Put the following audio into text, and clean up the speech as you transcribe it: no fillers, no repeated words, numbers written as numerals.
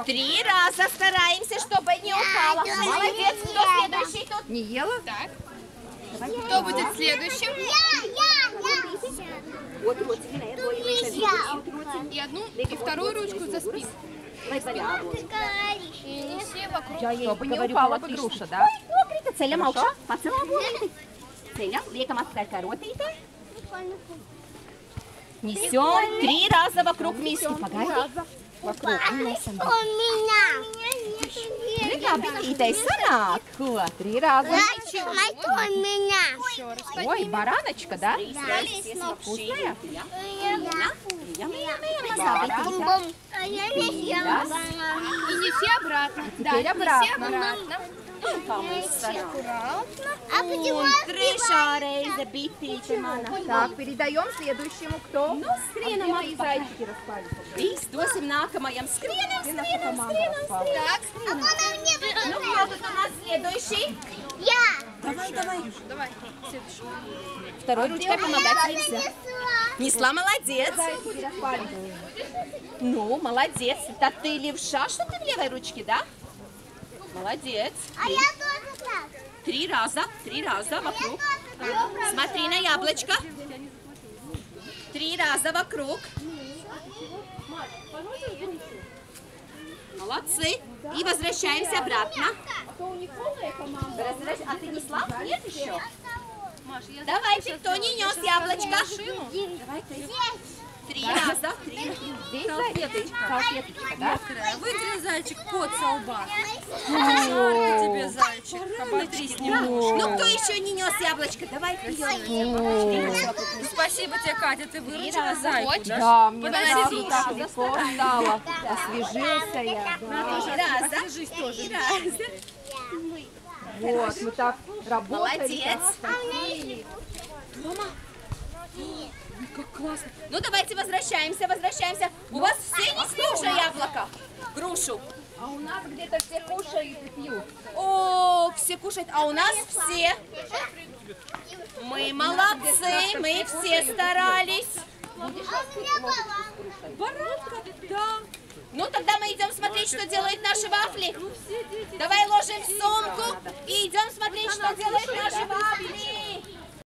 3 раза стараемся, чтобы не упала. Молодец. Кто следующий тут? Не ела? Так. Кто будет следующим? И одну, и вторую ручку за спину. И неси вокруг. Чтобы не упала груша, да? Ceļam augšā, pacelam rotīti. Ceļam, liekam atpakaļ kā rotītē. Несем 3 раза вокруг миски. Погоди. Вокруг. Ребятки, санāk. Ko? 3 раза. Еще раз. Ой, бараночка, да? Вкусная? И неси обратно. Теперь обратно. Trešā reize bitīte mana. Так, передаем следующему. Кто? Nu, skrienam Мои зайчики распались. Viss, dosim nākamajam. Skrienam, Наша skrienam, команда skrienam, распалась. skrienam. Ну, кто тут у нас следующий? Давай, давай. Давай, следующий. Второй ручкой помогать нельзя. Несла, молодец. Зайчики распались. Ну, молодец. Это ты левша, что ты в левой ручке, да? Молодец. 3 раза вокруг. Смотри на яблочко. 3 раза вокруг. Молодцы. И возвращаемся обратно. А ты несла? Нет еще? Давайте, кто не нес яблочко? Давай ты. 3 раза. 3. Здесь салфеточка, да? Вытри, зайчик, пот со лба. Жарко тебе, зайчик. Оботрись немножко. Ну, кто еще не нес яблочко? Давай ее. Спасибо тебе, Катя, ты выручила зайку. Да, мне Подожди, сразу Риша. так легко стало. Освежился я. Да. 3 раза. Освежись тоже. 3 раза. Вот, мы так работали. Молодец. Как классно. Ну, давайте возвращаемся. У вас все несли уже яблоко? Грушу. А у нас где-то все кушают и пьют. О, все кушают, а у нас все. Мы молодцы, мы все старались. Баранка, да. Ну, тогда мы идем смотреть, что делают наши вафли. Давай ложим в сумку и идем смотреть, что делают наши вафли.